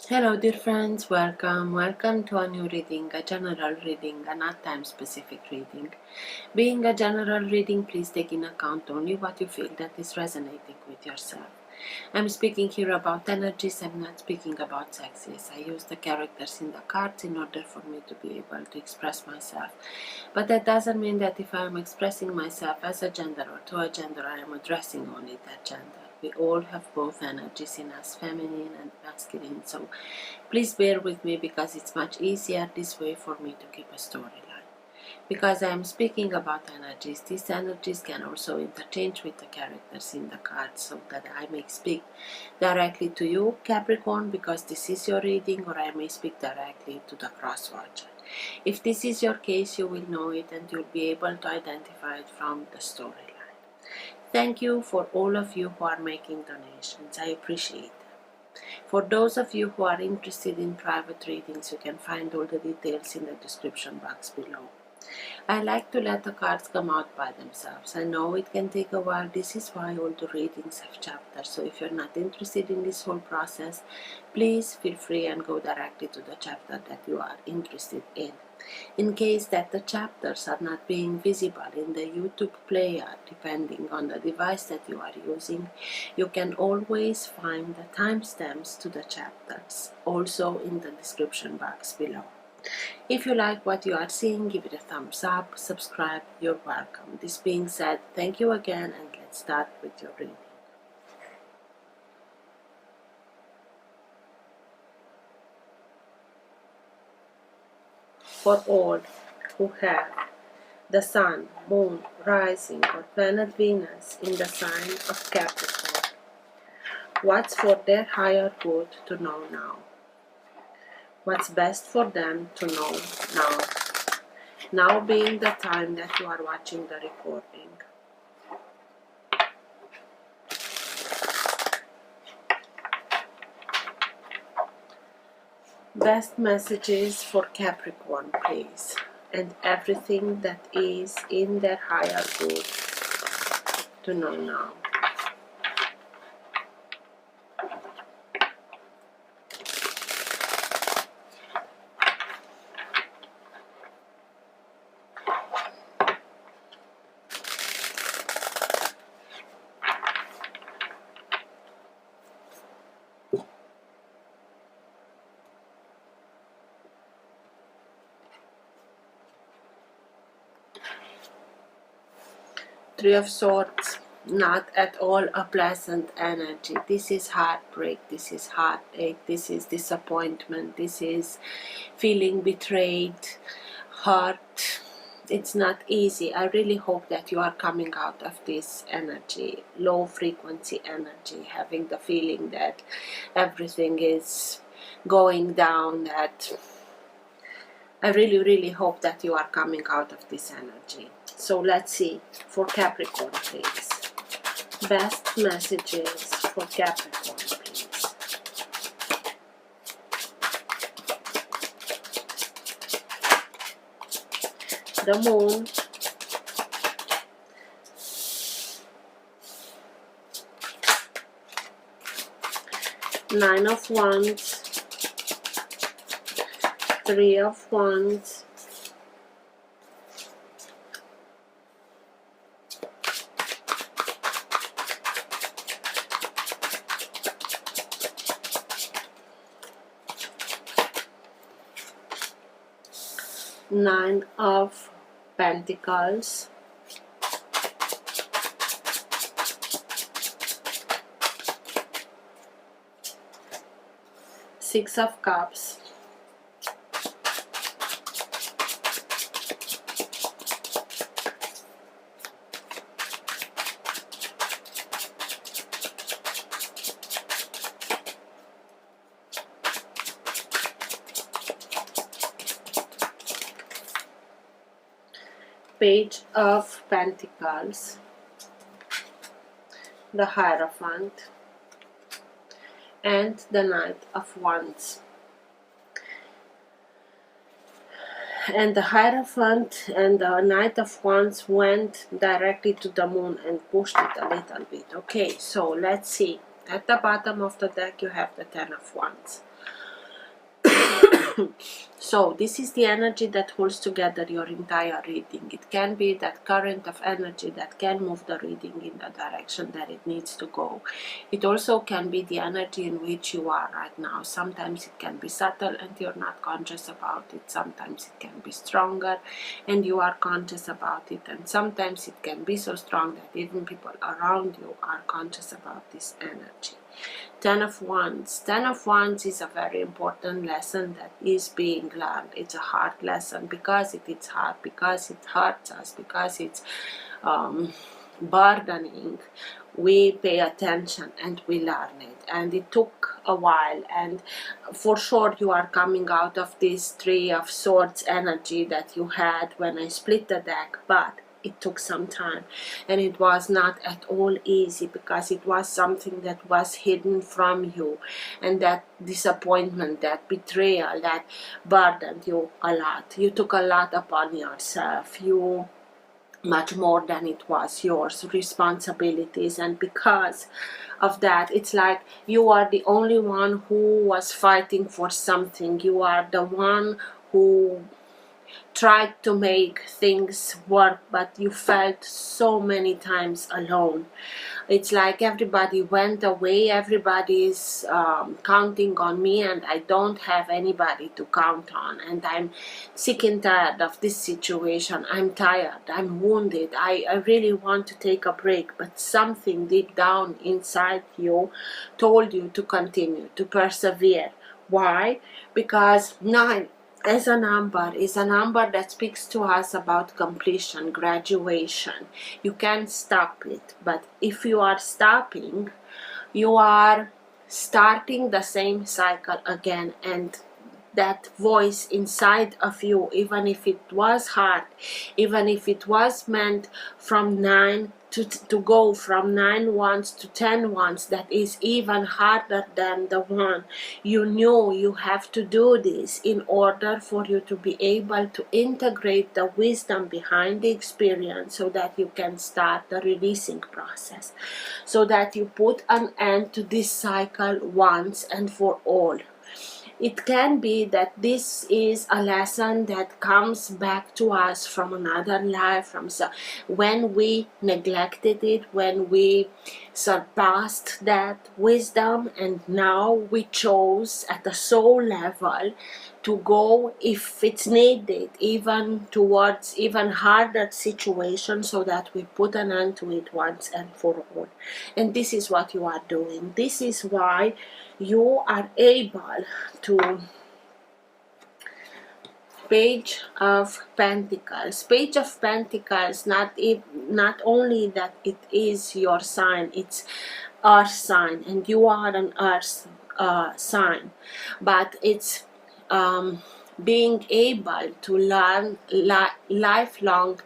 Hello dear friends, welcome to a new reading, a general reading, a not time specific reading. Being a general reading, please take in account only what you feel that is resonating with yourself. I'm speaking here about energies, I'm not speaking about sexes. I use the characters in the cards in order for me to be able to express myself. But that doesn't mean that if I am expressing myself as a gender or to a gender, I am addressing only that gender. We all have both energies in us, feminine and masculine, so please bear with me because it's much easier this way for me to keep a storyline. Because I am speaking about energies, these energies can also interchange with the characters in the cards so that I may speak directly to you, Capricorn, because this is your reading, or I may speak directly to the cross watcher. If this is your case, you will know it and you'll be able to identify it from the storyline. Thank you for all of you who are making donations. I appreciate them. For those of you who are interested in private readings, you can find all the details in the description box below. I like to let the cards come out by themselves. I know it can take a while. This is why all the readings have chapters. So if you're not interested in this whole process, please feel free and go directly to the chapter that you are interested in. In case that the chapters are not being visible in the YouTube player, depending on the device that you are using, you can always find the timestamps to the chapters, also in the description box below. If you like what you are seeing, give it a thumbs up, subscribe, you're welcome. This being said, thank you again and let's start with your reading. For all who have the Sun, Moon, Rising or Planet Venus in the sign of Capricorn, what's for their higher good to know now? What's best for them to know now? Now being the time that you are watching the recording. Best messages for Capricorn, please, and everything that is in their higher good to know now. Three of Swords, not at all a pleasant energy. This is heartbreak, this is heartache, this is disappointment, this is feeling betrayed, hurt. It's not easy. I really hope that you are coming out of this energy, low frequency energy, having the feeling that everything is going down, that I really hope that you are coming out of this energy. So let's see, for Capricorn, please. Best messages for Capricorn, please. The Moon, Nine of Wands, Three of Wands, Nine of Pentacles, Six of Cups, Page of Pentacles, the Hierophant, and the Knight of Wands. And the Hierophant and the Knight of Wands went directly to the Moon and pushed it a little bit. Okay, so let's see. At the bottom of the deck you have the Ten of Wands. So this is the energy that holds together your entire reading. It can be that current of energy that can move the reading in the direction that it needs to go. It also can be the energy in which you are right now. Sometimes it can be subtle and you're not conscious about it. Sometimes it can be stronger and you are conscious about it. And sometimes it can be so strong that even people around you are conscious about this energy. 10 of Wands. 10 of Wands is a very important lesson that is being learned. It's a hard lesson because it's hard, because it hurts us, because it's burdening. We pay attention and we learn it, and it took a while, and for sure you are coming out of this 3 of Swords energy that you had when I split the deck, but it took some time, and it was not at all easy because it was something that was hidden from you, and that disappointment, that betrayal, that burdened you a lot. You took a lot upon yourself, you much more than it was yours, responsibilities, and because of that it's like you are the only one who was fighting for something. You are the one who tried to make things work, but you felt so many times alone. It's like everybody went away, everybody is counting on me, and I don't have anybody to count on, and I'm sick and tired of this situation. I'm tired, I'm wounded, I really want to take a break, but something deep down inside you told you to continue, to persevere. Why? Because 9 as a number is a number that speaks to us about completion, graduation. You can't stop it, but if you are stopping, you are starting the same cycle again, and that voice inside of you, even if it was hard, even if it was meant from 9 to go from 9 wands to 10 wands, that is even harder than the one. You knew you have to do this in order for you to be able to integrate the wisdom behind the experience, so that you can start the releasing process, so that you put an end to this cycle once and for all. It can be that this is a lesson that comes back to us from another life, from when we neglected it, when we surpassed that wisdom, and now we chose at the soul level to go, if it's needed, even towards even harder situations, so that we put an end to it once and for all. And this is what you are doing. This is why you are able to. Page of Pentacles. Page of Pentacles, not only that it is your sign, it's Earth sign, and you are an Earth sign, but it's being able to learn lifelong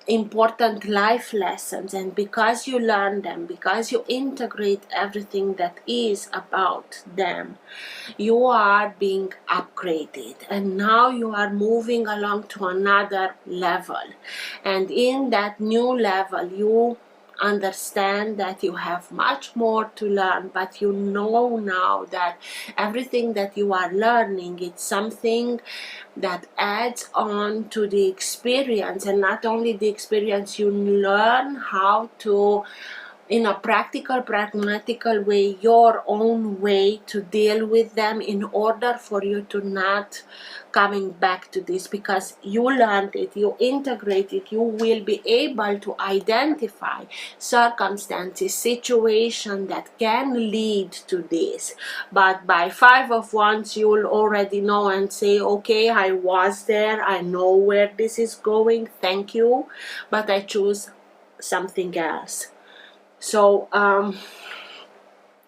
important life lessons, and because you learn them, because you integrate everything that is about them, you are being upgraded, and now you are moving along to another level, and in that new level you understand that you have much more to learn, but you know now that everything that you are learning, it's something that adds on to the experience, and not only the experience, you learn how to, in a practical, pragmatical way, your own way to deal with them, in order for you to not coming back to this, because you learned it, you integrate it, you will be able to identify circumstances, situations that can lead to this. But by 5 of Wands, you'll already know and say, okay, I was there, I know where this is going, thank you, but I choose something else. So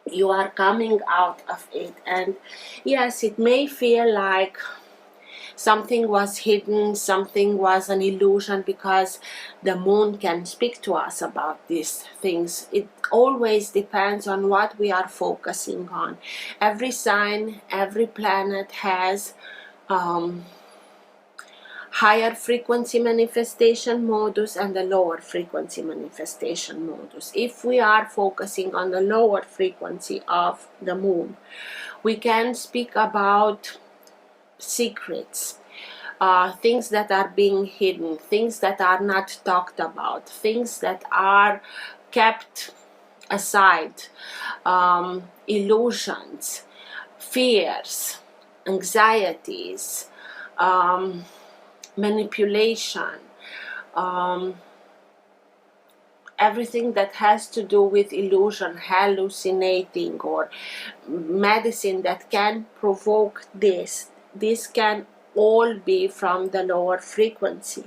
you are coming out of it, and yes, it may feel like something was hidden, something was an illusion, because the moon can speak to us about these things. It always depends on what we are focusing on. Every sign, every planet has higher frequency manifestation modus and the lower frequency manifestation modus. If we are focusing on the lower frequency of the moon, we can speak about secrets, things that are being hidden, things that are not talked about, things that are kept aside, illusions, fears, anxieties, manipulation, um, everything that has to do with illusion, hallucinating, or medicine that can provoke this. This can all be from the lower frequency.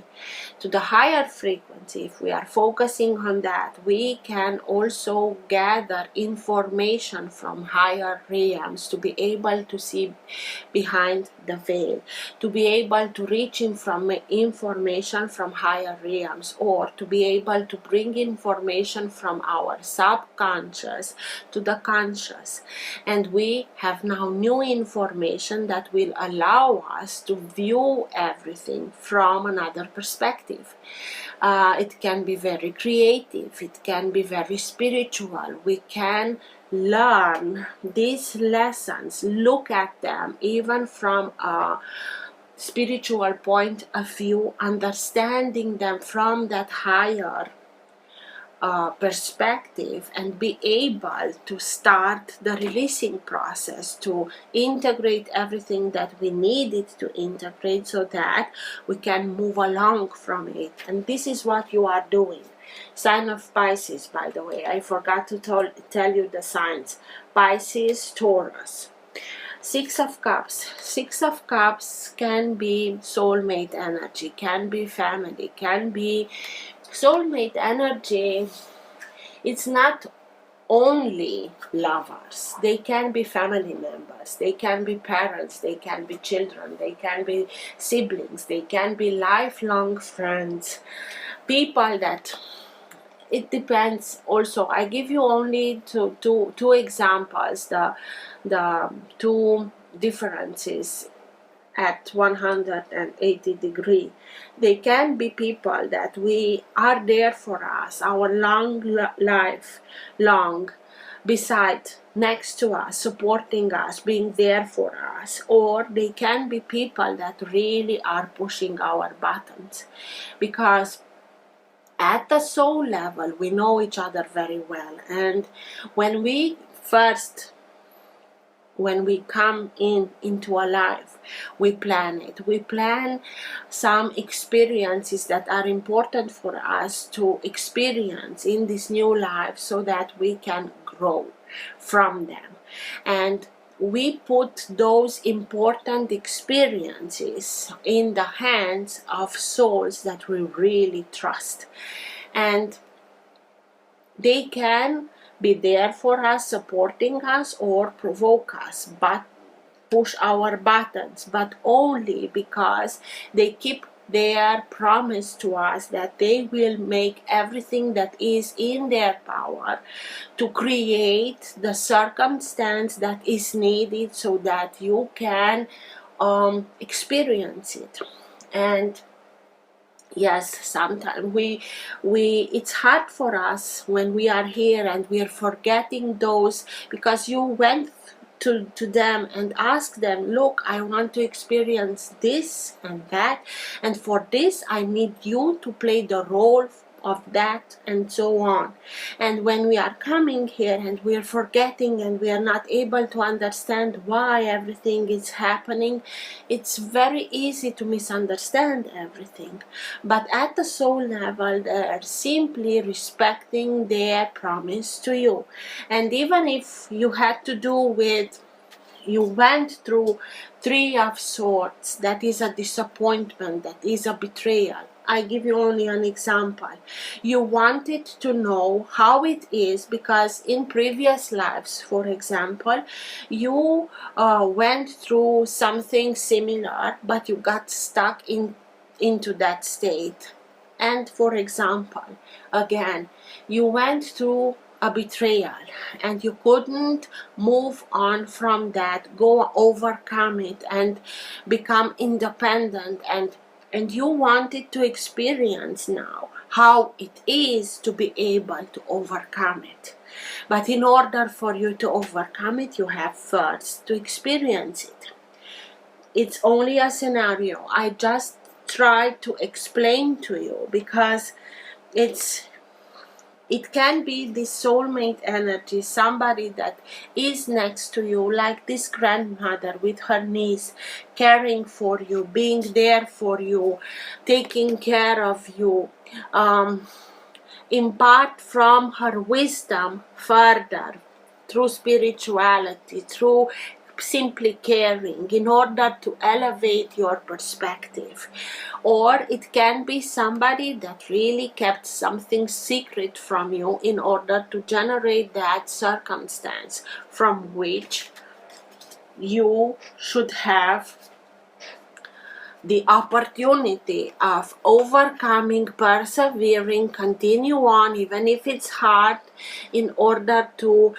To the higher frequency, if we are focusing on that, we can also gather information from higher realms to be able to see behind the veil, to be able to reach information from higher realms, or to be able to bring information from our subconscious to the conscious. And we have now new information that will allow us to view everything from another perspective. It can be very creative, it can be very spiritual. We can learn these lessons, look at them even from a spiritual point of view, understanding them from that higher perspective, and be able to start the releasing process, to integrate everything that we needed to integrate so that we can move along from it. And this is what you are doing. Sign of Pisces, by the way, I forgot to tell you the signs. Pisces, Taurus. Six of Cups. Six of Cups can be soulmate energy, can be family, can be soulmate energy. It's not only lovers. They can be family members, they can be parents, they can be children, they can be siblings, they can be lifelong friends, people that, it depends. Also, I give you only two examples, the two differences at 180 degree. They can be people that we are there for us, our life long, beside, next to us, supporting us, being there for us. Or they can be people that really are pushing our buttons, because at the soul level we know each other very well. And when we come into a life, we plan it. We plan some experiences that are important for us to experience in this new life so that we can grow from them. And we put those important experiences in the hands of souls that we really trust. And they can be there for us, supporting us, or provoke us, but push our buttons, but only because they keep their promise to us that they will make everything that is in their power to create the circumstance that is needed so that you can experience it. And yes, sometimes we it's hard for us when we are here and we are forgetting those, because you went to them and ask them, look, I want to experience this and that, and for this I need you to play the role of that, and so on. And when we are coming here and we are forgetting and we are not able to understand why everything is happening, it's very easy to misunderstand everything. But at the soul level, they are simply respecting their promise to you. And even if you had to do with, you went through Three of Swords, that is a disappointment, that is a betrayal. I give you only an example. You wanted to know how it is because in previous lives, for example, you went through something similar, but you got stuck into that state. And for example, again, you went through a betrayal and you couldn't move on from that, go overcome it and become independent, and you wanted to experience now how it is to be able to overcome it. But in order for you to overcome it, you have first to experience it. it's only a scenario. I just try to explain to you because it can be the soulmate energy, somebody that is next to you, like this grandmother with her niece, caring for you, being there for you, taking care of you, impart from her wisdom further through spirituality, through simply caring, in order to elevate your perspective. Or it can be somebody that really kept something secret from you in order to generate that circumstance from which you should have the opportunity of overcoming, persevering, continue on even if it's hard, in order to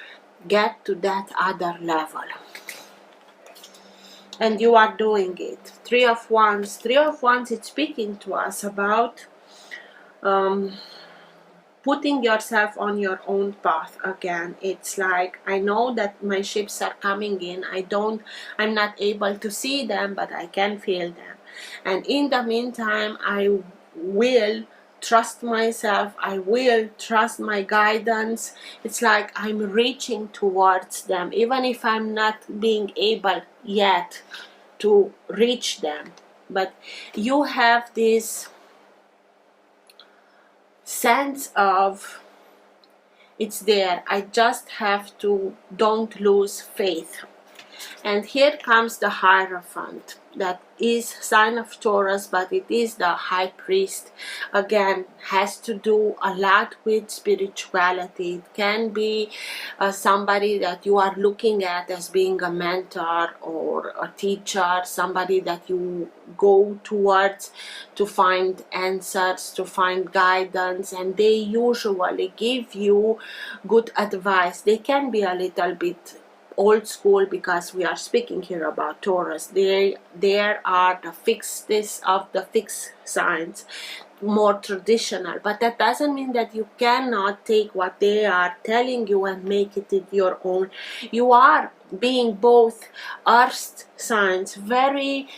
get to that other level. And you are doing it. Three of Wands, it's speaking to us about putting yourself on your own path again. It's like, I know that my ships are coming in, I'm not able to see them, but I can feel them. And in the meantime, I will trust myself, I will trust my guidance. It's like I'm reaching towards them, even if I'm not being able yet to reach them. But you have this sense of, it's there, I just have to don't lose faith. And here comes the Hierophant, that is sign of Taurus, but it is the High Priest. Again, has to do a lot with spirituality. It can be somebody that you are looking at as being a mentor or a teacher, somebody that you go towards to find answers, to find guidance, and they usually give you good advice. They can be a little bit old school because we are speaking here about Taurus. There are the fixedness of the fixed signs, more traditional, but that doesn't mean that you cannot take what they are telling you and make it your own. You are being both earth signs, very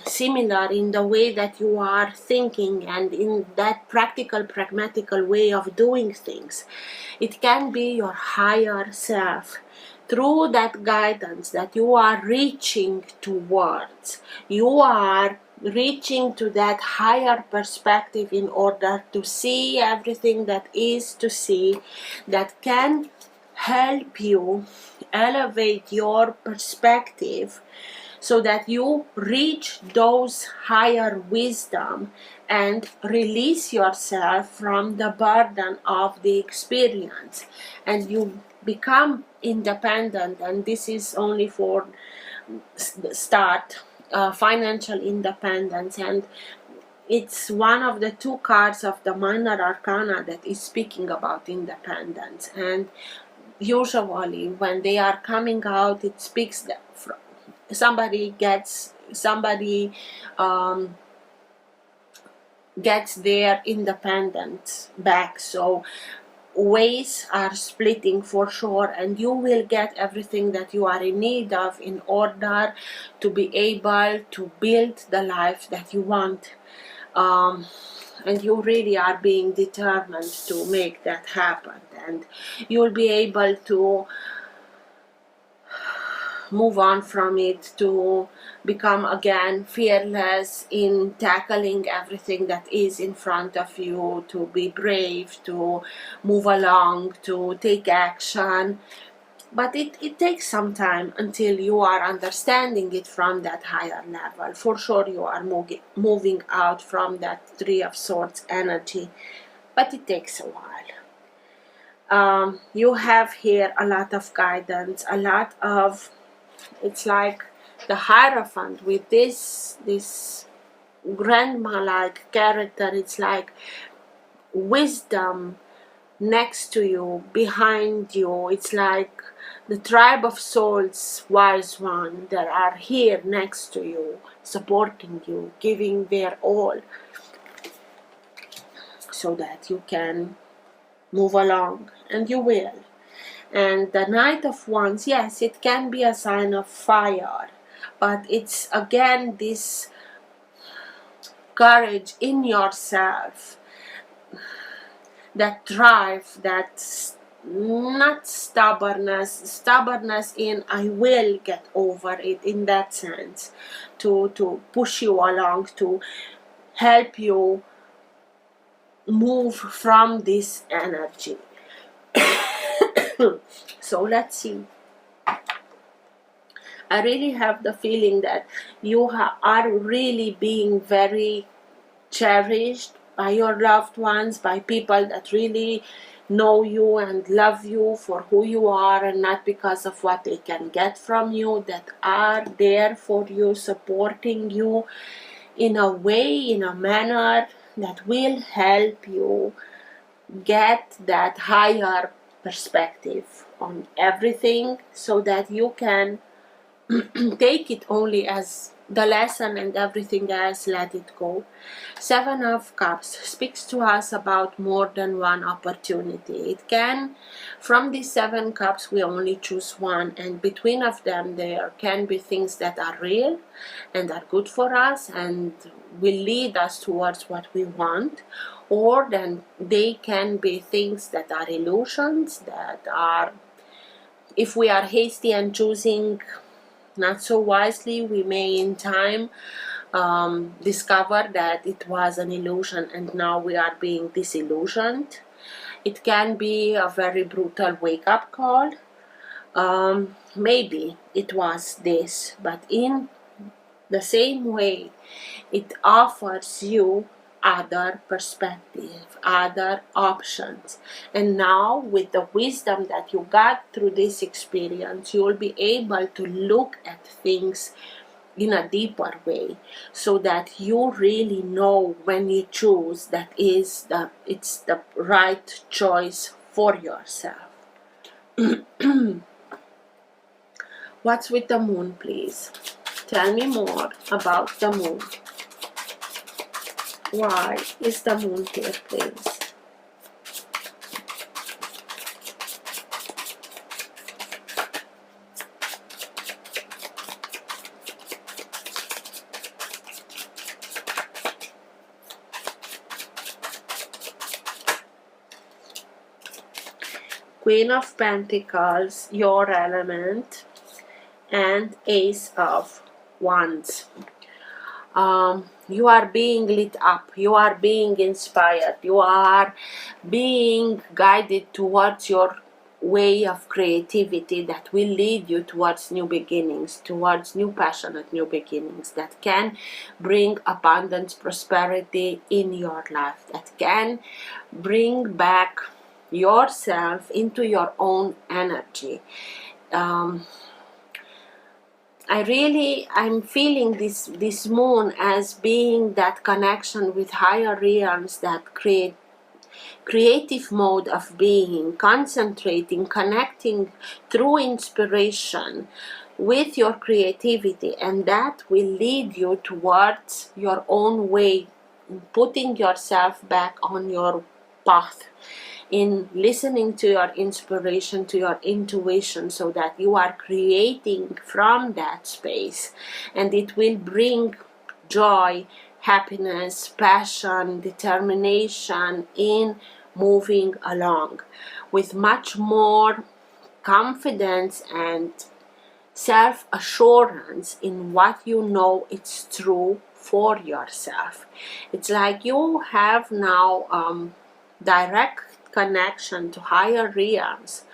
similar in the way that you are thinking and in that practical, pragmatical way of doing things. It can be your higher self. Through that guidance that you are reaching towards, you are reaching to that higher perspective in order to see everything that is to see, that can help you elevate your perspective so that you reach those higher wisdom and release yourself from the burden of the experience, and you become independent. And this is only for start, financial independence, and it's one of the two cards of the minor arcana that is speaking about independence. And usually when they are coming out, it speaks that somebody gets their independence back. So ways are splitting for sure, and you will get everything that you are in need of in order to be able to build the life that you want. And you really are being determined to make that happen, and you'll be able to move on from it, to become again fearless in tackling everything that is in front of you, to be brave, to move along, to take action. But it takes some time until you are understanding it from that higher level. For sure you are moving out from that Three of Swords energy, but it takes a while. You have here a lot of guidance, a lot of, it's like the Hierophant with this grandma-like character. It's like wisdom next to you, behind you. It's like the tribe of souls, wise one, that are here next to you, supporting you, giving their all, so that you can move along, and you will. And the Knight of Wands, yes, it can be a sign of fire, but it's again this courage in yourself, that drive, that not stubbornness in I will get over it, in that sense, to push you along, to help you move from this energy. So let's see. I really have the feeling that you are really being very cherished by your loved ones, by people that really know you and love you for who you are, and not because of what they can get from you, that are there for you, supporting you in a way, in a manner that will help you get that higher perspective on everything, so that you can take it only as the lesson and everything else let it go. Seven of Cups speaks to us about more than one opportunity. It can, from these 7 cups, we only choose one, and between of them there can be things that are real and are good for us and will lead us towards what we want, or then they can be things that are illusions, that are, if we are hasty and choosing not so wisely, we may in time discover that it was an illusion and now we are being disillusioned. It can be a very brutal wake-up call. Maybe it was this, but in the same way it offers you other perspective, other options. And now with the wisdom that you got through this experience, you will be able to look at things in a deeper way, so that you really know when you choose that it's the right choice for yourself. What's with the moon, please? Tell me more about the moon. Why is the moon here, please? Queen of Pentacles, your element, and Ace of Wands. You are being lit up, you are being inspired, you are being guided towards your way of creativity that will lead you towards new beginnings, towards new passionate new beginnings that can bring abundance, prosperity in your life, that can bring back yourself into your own energy. I'm feeling this moon as being that connection with higher realms, that creative mode of being, concentrating, connecting through inspiration with your creativity, and that will lead you towards your own way, putting yourself back on your path, in listening to your inspiration, to your intuition, so that you are creating from that space, and it will bring joy, happiness, passion, determination in moving along with much more confidence and self-assurance in what you know it's true for yourself. It's like you have now direct connection to higher realms,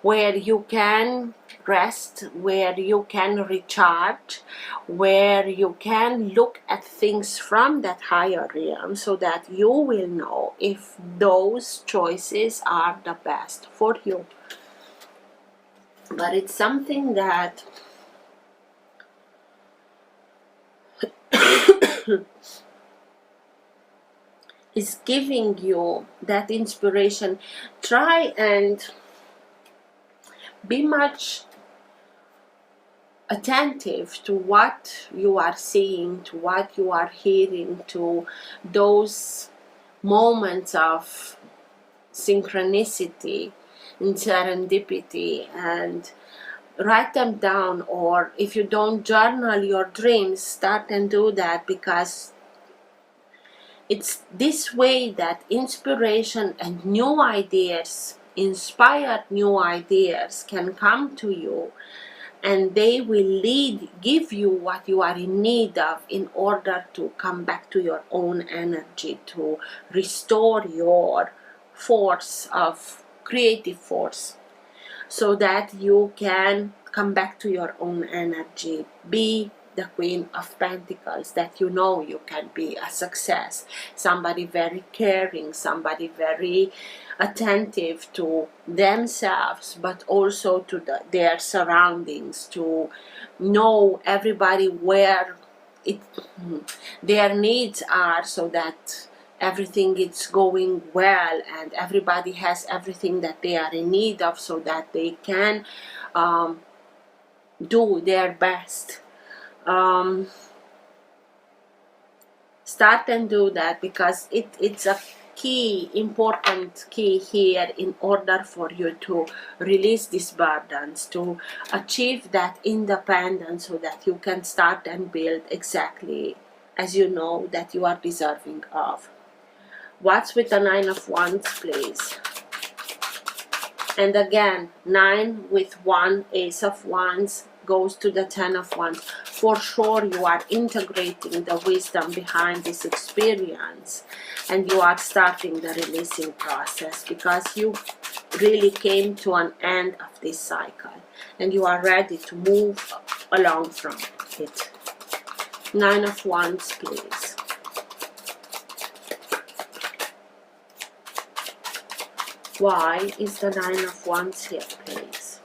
where you can rest, where you can recharge, where you can look at things from that higher realm, so that you will know if those choices are the best for you. But it's something that is giving you that inspiration. Try and be much attentive to what you are seeing, to what you are hearing, to those moments of synchronicity and serendipity, and write them down, or if you don't journal your dreams, start and do that, because it's this way that inspiration and new ideas, inspired new ideas, can come to you, and they will give you what you are in need of in order to come back to your own energy, to restore your force of creative force, so that you can come back to your own energy. Be the Queen of Pentacles that you know you can be a success, somebody very caring, somebody very attentive to themselves, but also to their surroundings, to know everybody where it, their needs are, so that everything is going well and everybody has everything that they are in need of, so that they can do their best. Start and do that, because it's a important key here in order for you to release these burdens, to achieve that independence, so that you can start and build exactly as you know that you are deserving of. What's with the 9 of Wands, please? And again, 9 with 1 Ace of Wands goes to the 10 of Wands. For sure you are integrating the wisdom behind this experience, and you are starting the releasing process, because you really came to an end of this cycle and you are ready to move along from it. 9 of Wands, please. Why is the 9 of Wands here, please?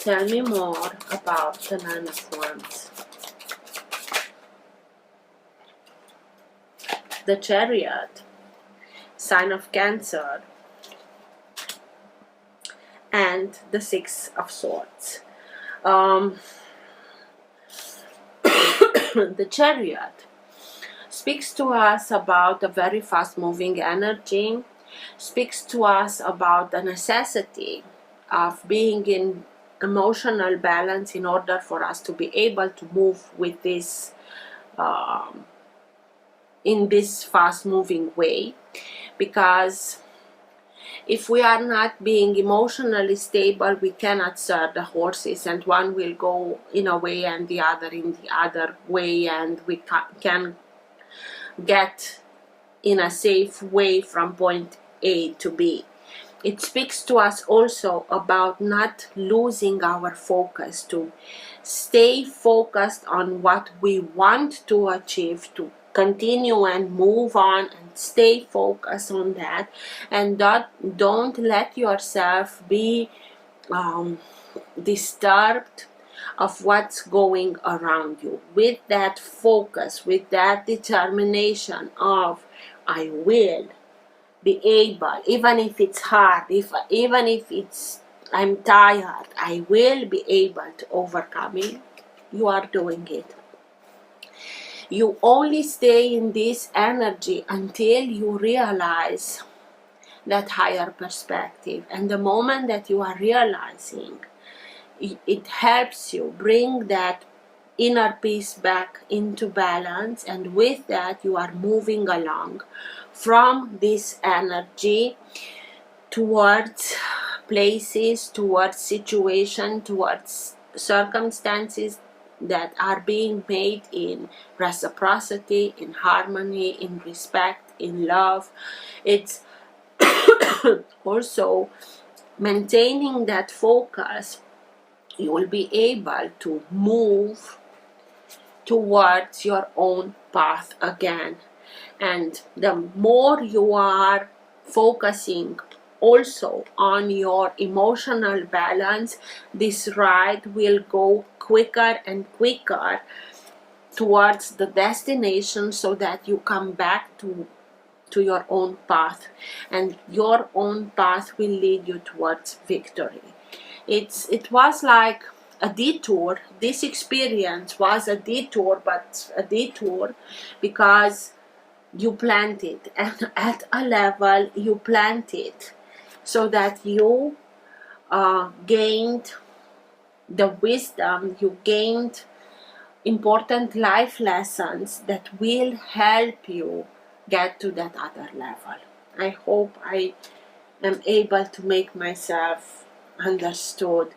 Tell me more about the 9 of Wands. The Chariot, sign of Cancer, and the 6 of Swords. The Chariot speaks to us about a very fast-moving energy, speaks to us about the necessity of being in emotional balance in order for us to be able to move with this in this fast-moving way, because if we are not being emotionally stable, we cannot serve the horses, and one will go in a way and the other in the other way, and we can get in a safe way from point A to B. It speaks to us also about not losing our focus, to stay focused on what we want to achieve, to continue and move on and stay focused on that, and don't let yourself be disturbed of what's going around you. With that focus, with that determination of I will be able, even if it's hard, even if it's I'm tired, I will be able to overcome it. You are doing it. You only stay in this energy until you realize that higher perspective, and the moment that you are realizing, it helps you bring that inner peace back into balance, and with that you are moving along from this energy towards places, towards situations, towards circumstances that are being made in reciprocity, in harmony, in respect, in love. It's also maintaining that focus. You will be able to move towards your own path again, and the more you are focusing also on your emotional balance, this ride will go quicker and quicker towards the destination, so that you come back to your own path, and your own path will lead you towards victory. It was like a detour. This experience was a detour, but a detour because you planted, and at a level you planted, so that you gained the wisdom you gained, important life lessons that will help you get to that other level. I hope I am able to make myself understood,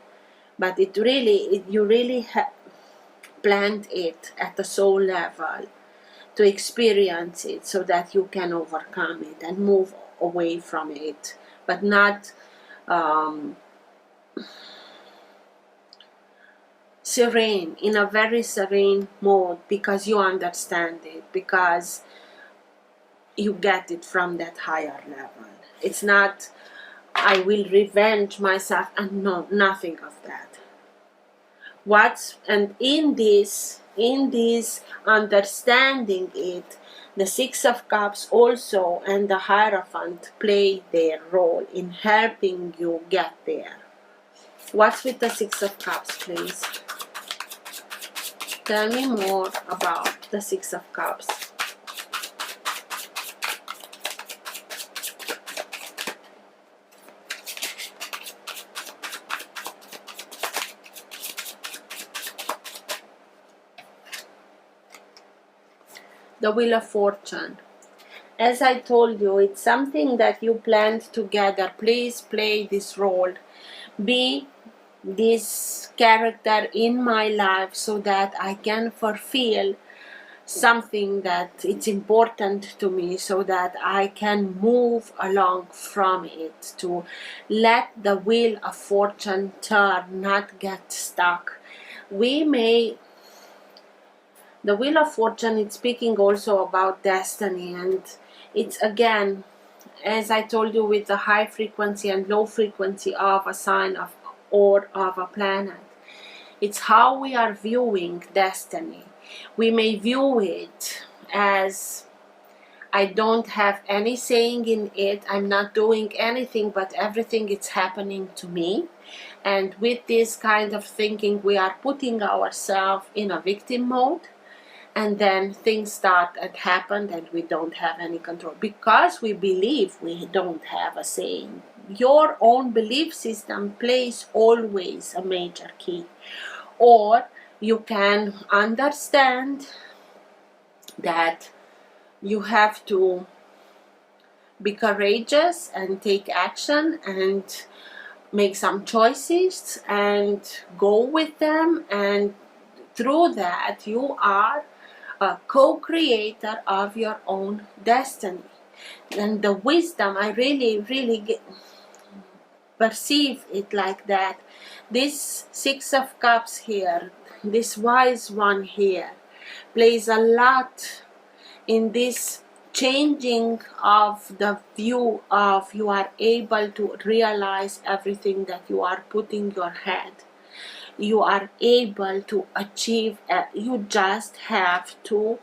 but you really planned it at the soul level to experience it so that you can overcome it and move away from it, but not serene, in a very serene mode, because you understand it, because you get it from that higher level. It's not, I will revenge myself, and no, nothing of that. And in this understanding it, the Six of Cups also and the Hierophant play their role in helping you get there. What's with the Six of Cups, please? Tell me more about the Six of Cups. The Wheel of Fortune. As I told you, it's something that you planned together. Please play this role. Be this character in my life so that I can fulfill something that it's important to me, so that I can move along from it, to let the Wheel of Fortune turn, not get stuck. The Wheel of Fortune is speaking also about destiny, and it's again, as I told you, with the high frequency and low frequency of a sign or of a planet. It's how we are viewing destiny. We may view it as, I don't have any saying in it, I'm not doing anything, but everything is happening to me. And with this kind of thinking, we are putting ourselves in a victim mode. And then things start and happen and we don't have any control because we believe we don't have a saying. Your own belief system plays always a major key. Or you can understand that you have to be courageous and take action and make some choices and go with them, and through that you are a co-creator of your own destiny. And the wisdom, I really perceive it like that. This Six of Cups here, this wise one here, plays a lot in this changing of the view of, you are able to realize everything that you are putting your head. You are able to achieve, you just have to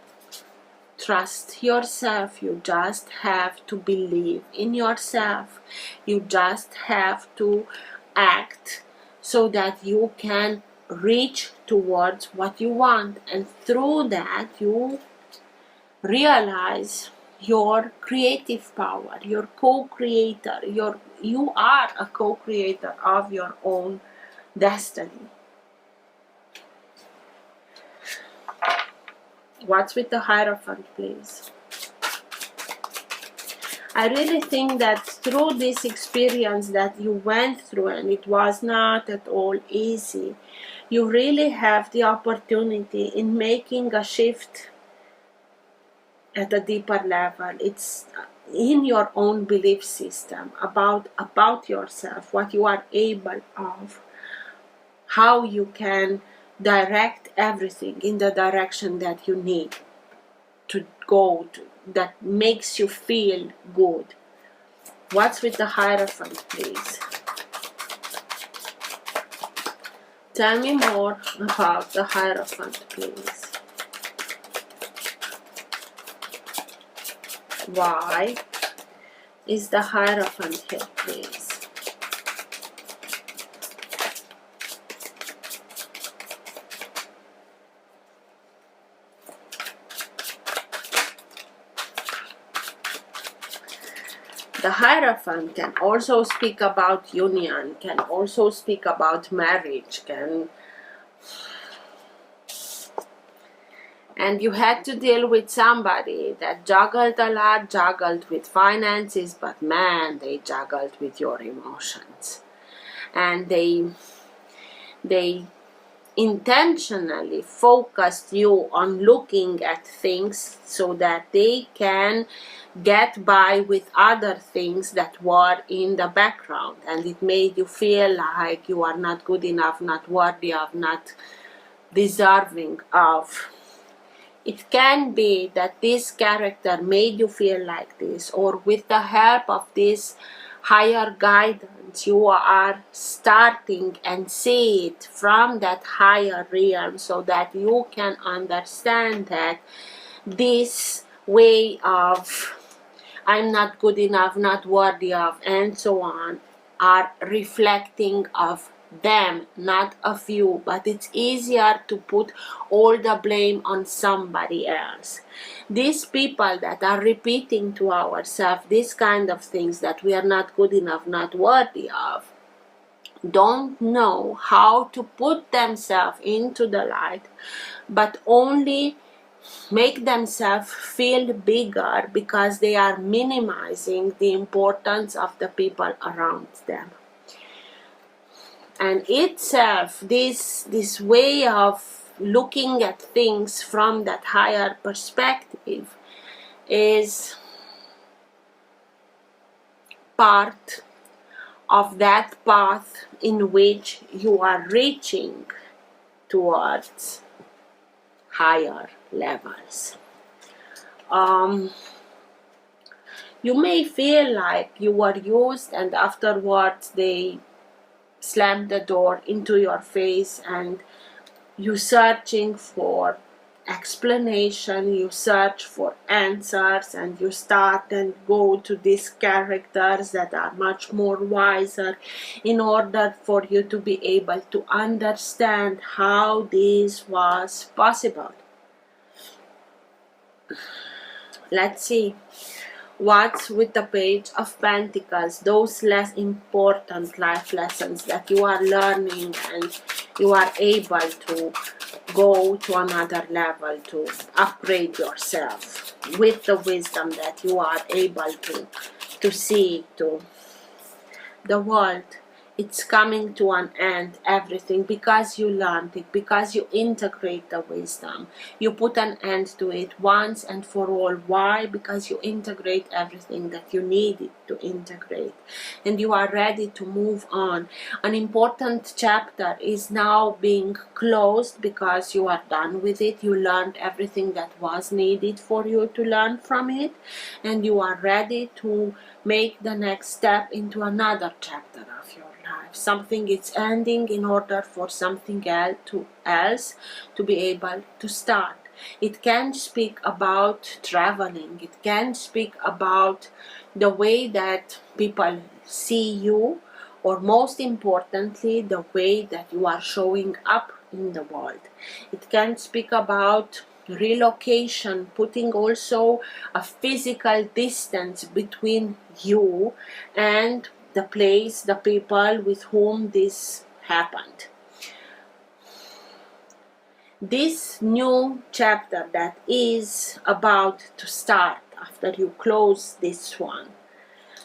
trust yourself, you just have to believe in yourself, you just have to act so that you can reach towards what you want, and through that you realize your creative power, your co-creator, you are a co-creator of your own destiny. What's with the Hierophant, please? I really think that through this experience that you went through, and it was not at all easy, you really have the opportunity in making a shift at a deeper level. It's in your own belief system about yourself, what you are able of, how you can direct everything in the direction that you need to go to, that makes you feel good. What's with the Hierophant, please? Tell me more about the Hierophant, please. Why is the Hierophant here, please? The Hierophant can also speak about union, can also speak about marriage, and you had to deal with somebody that juggled a lot, juggled with finances, but man, they juggled with your emotions. And they intentionally focused you on looking at things so that they can get by with other things that were in the background, and it made you feel like you are not good enough, not worthy of, not deserving of. It can be that this character made you feel like this, or with the help of this higher guidance, you are starting and see it from that higher realm so that you can understand that this way of I'm not good enough, not worthy of, and so on, are reflecting of them, not of you. But it's easier to put all the blame on somebody else. These people that are repeating to ourselves these kind of things, that we are not good enough, not worthy of, don't know how to put themselves into the light, but only make themselves feel bigger because they are minimizing the importance of the people around them. And itself, this way of looking at things from that higher perspective is part of that path in which you are reaching towards higher levels. You may feel like you were used and afterwards they slammed the door into your face, and you searching for explanation, you search for answers, and you start and go to these characters that are much more wiser in order for you to be able to understand how this was possible. Let's see what's with the Page of Pentacles, those less important life lessons that you are learning and you are able to go to another level, to upgrade yourself with the wisdom that you are able to see to the world. It's coming to an end, everything, because you learned it, because you integrate the wisdom. You put an end to it once and for all. Why? Because you integrate everything that you needed to integrate. And you are ready to move on. An important chapter is now being closed because you are done with it. You learned everything that was needed for you to learn from it. And you are ready to make the next step into another chapter of your life. Something is ending in order for something else to be able to start. It can speak about traveling. It can speak about the way that people see you, or most importantly, the way that you are showing up in the world. It can speak about relocation, putting also a physical distance between you and the place, the people with whom this happened. This new chapter that is about to start after you close this one,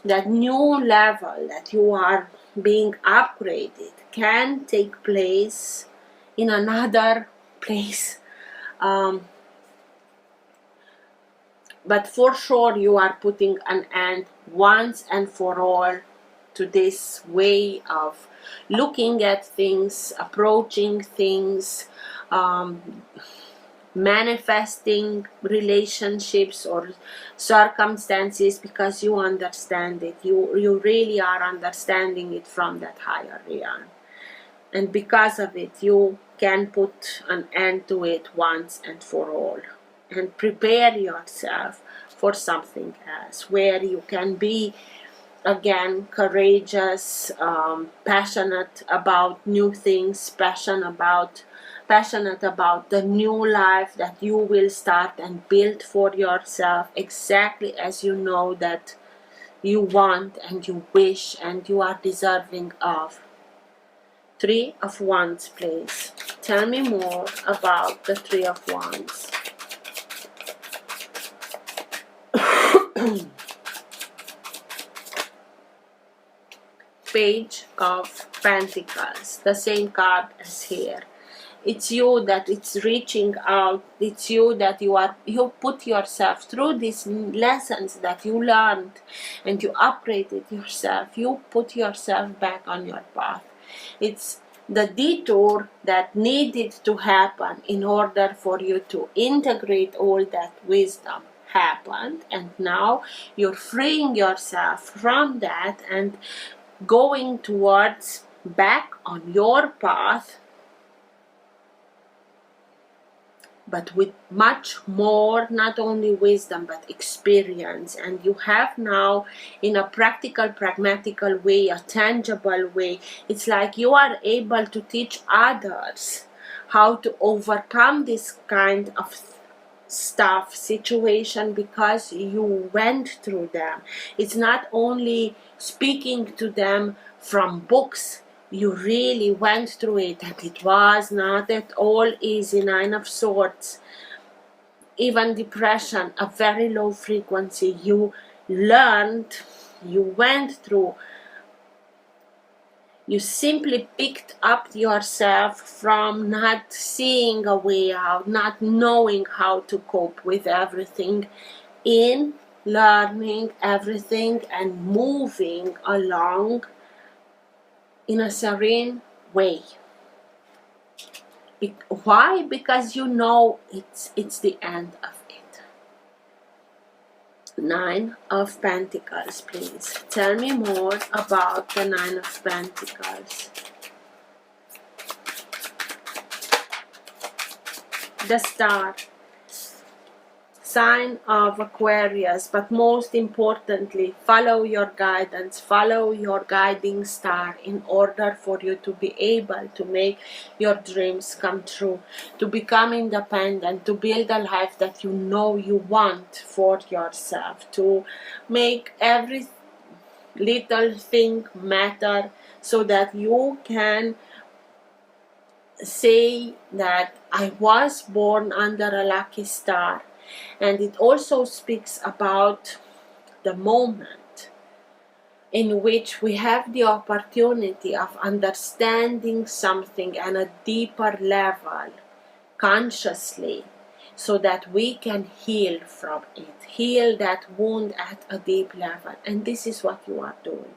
that new level that you are being upgraded, can take place in another place. But for sure you are putting an end once and for all to this way of looking at things, approaching things, manifesting relationships or circumstances, because you understand it. You really are understanding it from that higher realm. And because of it, you can put an end to it once and for all. And prepare yourself for something else, where you can be again courageous, passionate about new things, passionate about the new life that you will start and build for yourself, exactly as you know that you want and you wish and you are deserving of. 3 of Wands, please. Tell me more about the 3 of Wands. Page of Pentacles, the same card as here. It's you that it's reaching out. It's you that you put yourself through these lessons that you learned and you upgraded yourself. You put yourself back on your path. It's the detour that needed to happen in order for you to integrate all that wisdom happened, and now you're freeing yourself from that and going towards back on your path, but with much more, not only wisdom, but experience. And you have now, in a practical, pragmatical way, a tangible way, it's like you are able to teach others how to overcome this kind of situation because you went through them. It's not only speaking to them from books. You really went through it, and it was not at all easy. 9 of Swords, even depression, a very low frequency. You learned, you went through, you simply picked up yourself from not seeing a way out, not knowing how to cope with everything, in learning everything and moving along in a serene way. Why? Because you know it's the end of it. 9 of Pentacles, please. Tell me more about the 9 of Pentacles. The Star. Sign of Aquarius, but most importantly, follow your guidance, follow your guiding star in order for you to be able to make your dreams come true, to become independent, to build a life that you know you want for yourself, to make every little thing matter so that you can say that I was born under a lucky star. And it also speaks about the moment in which we have the opportunity of understanding something on a deeper level, consciously, so that we can heal from it, heal that wound at a deep level. And this is what you are doing,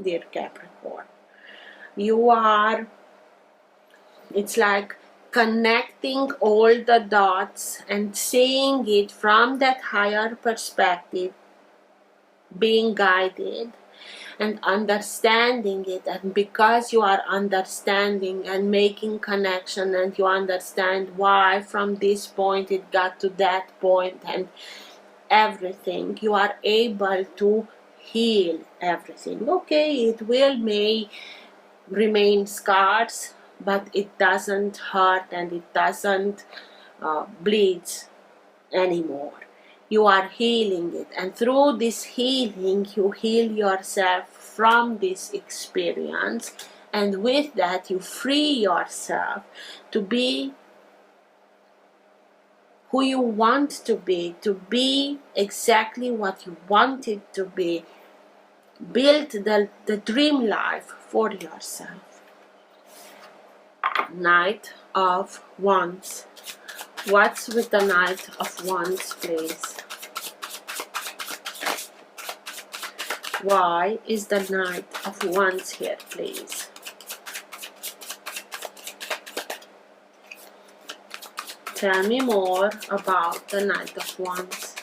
dear Capricorn. You are, it's like connecting all the dots and seeing it from that higher perspective, being guided and understanding it. And because you are understanding and making connection, and you understand why from this point it got to that point and everything, you are able to heal everything. Okay, it may remain scars, but it doesn't hurt and it doesn't bleed anymore. You are healing it, and through this healing you heal yourself from this experience, and with that you free yourself to be who you want to be exactly what you wanted to be, build the dream life for yourself. Knight of Wands. What's with the Knight of Wands, please? Why is the Knight of Wands here, please? Tell me more about the Knight of Wands.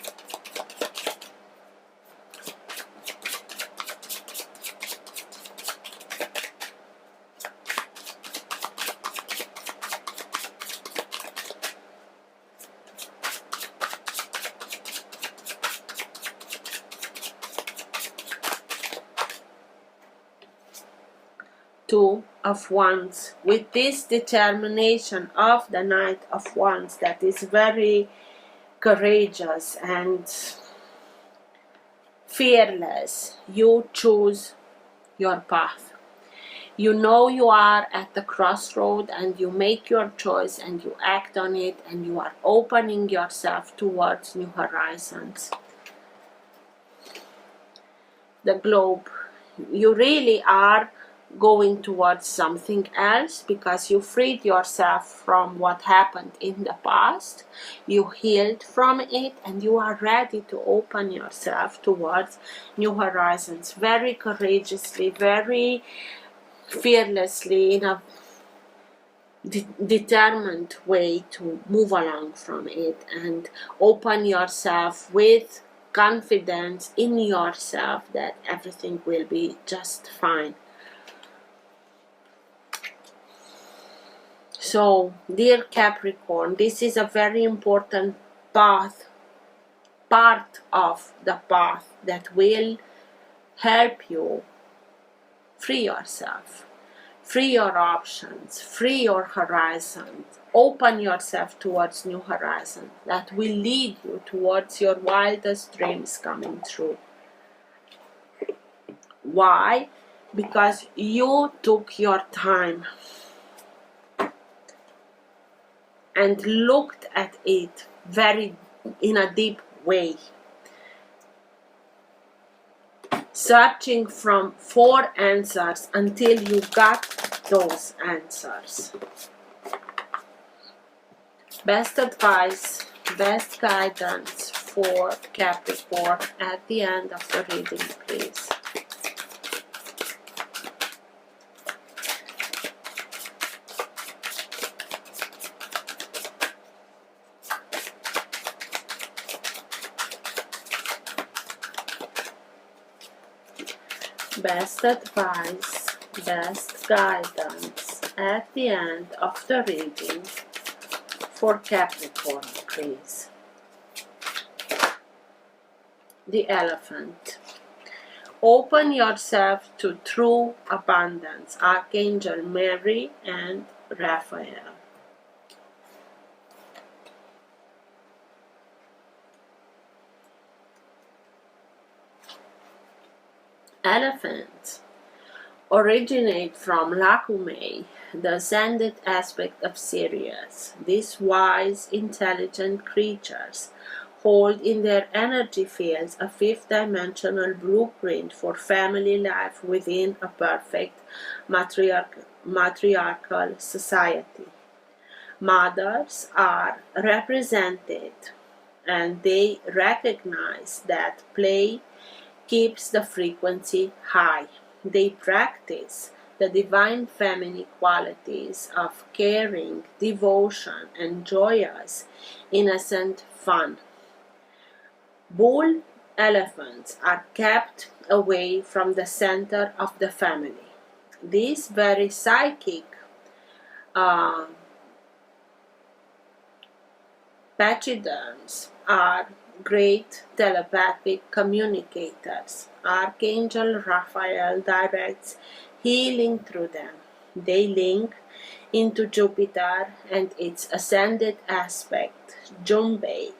Two of Wands, with this determination of the Knight of Wands that is very courageous and fearless. You choose your path. You know you are at the crossroad and you make your choice and you act on it and you are opening yourself towards new horizons. The globe. You really are going towards something else because you freed yourself from what happened in the past. You healed from it and you are ready to open yourself towards new horizons very courageously, very fearlessly, in a determined way to move along from it and open yourself with confidence in yourself that everything will be just fine. So, dear Capricorn, this is a very important part of the path that will help you free yourself, free your options, free your horizons, open yourself towards new horizons that will lead you towards your wildest dreams coming true. Why? Because you took your time and looked at it in a deep way, searching for answers until you got those answers. Best advice, best guidance for Capricorn at the end of the reading, please. Best advice, best guidance at the end of the reading for Capricorn, please. The Elephant. Open yourself to true abundance. Archangel Mary and Raphael. Elephants originate from Lacumae, the ascended aspect of Sirius. These wise, intelligent creatures hold in their energy fields a fifth-dimensional blueprint for family life within a perfect matriarchal society. Mothers are represented and they recognize that play keeps the frequency high. They practice the divine feminine qualities of caring, devotion, and joyous, innocent fun. Bull elephants are kept away from the center of the family. These very psychic pachyderms are great telepathic communicators. Archangel Raphael directs healing through them. They link into Jupiter and its ascended aspect, Jumbe,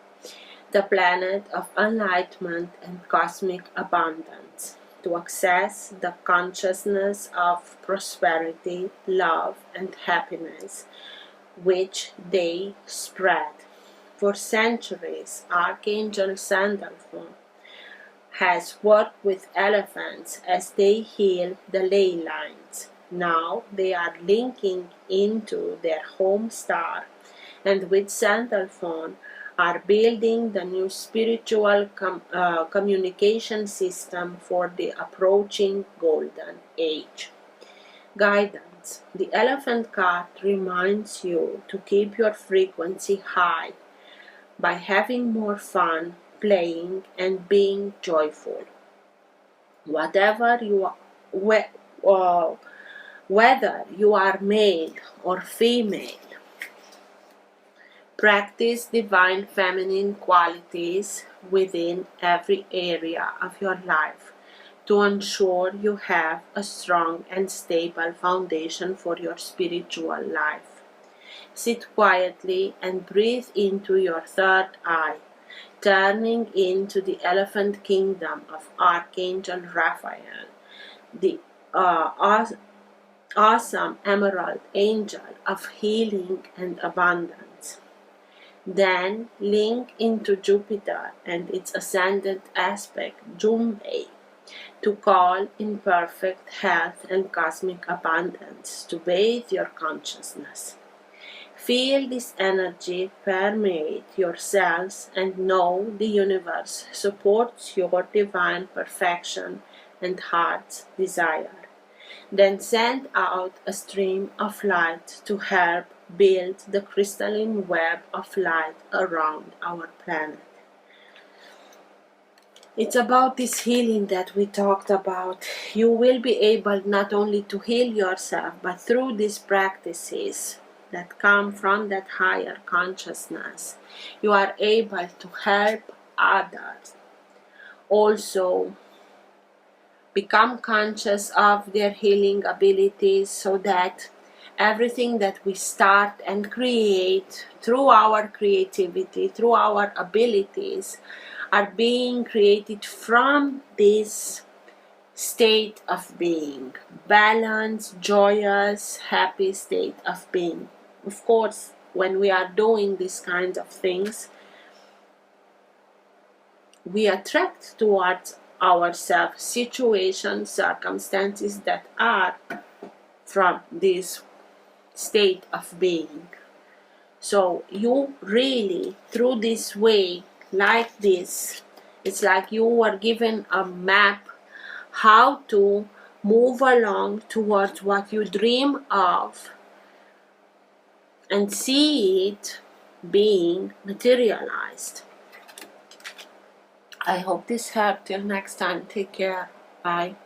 the planet of enlightenment and cosmic abundance, to access the consciousness of prosperity, love, and happiness, which they spread. For centuries, Archangel Sandalphon has worked with elephants as they heal the ley lines. Now they are linking into their home star and with Sandalphon are building the new spiritual communication system for the approaching golden age. Guidance. The elephant card reminds you to keep your frequency high by having more fun, playing, and being joyful. Whether you are male or female, practice divine feminine qualities within every area of your life to ensure you have a strong and stable foundation for your spiritual life. Sit quietly and breathe into your third eye. turning into the elephant kingdom of Archangel Raphael, the awesome emerald angel of healing and abundance. Then link into Jupiter and its ascendant aspect, Jumei, to call in perfect health and cosmic abundance to bathe your consciousness. Feel this energy permeate your cells and know the universe supports your divine perfection and heart's desire. Then send out a stream of light to help build the crystalline web of light around our planet. It's about this healing that we talked about. You will be able not only to heal yourself, but through these practices that come from that higher consciousness, you are able to help others also become conscious of their healing abilities, so that everything that we start and create through our creativity, through our abilities, are being created from this state of being, balanced, joyous, happy state of being. Of course, when we are doing these kinds of things, we attract towards ourselves situations, circumstances that are from this state of being. So you really, through this way, like this, it's like you were given a map how to move along towards what you dream of and see it being materialized. I hope this helped. Till next time, take care. Bye.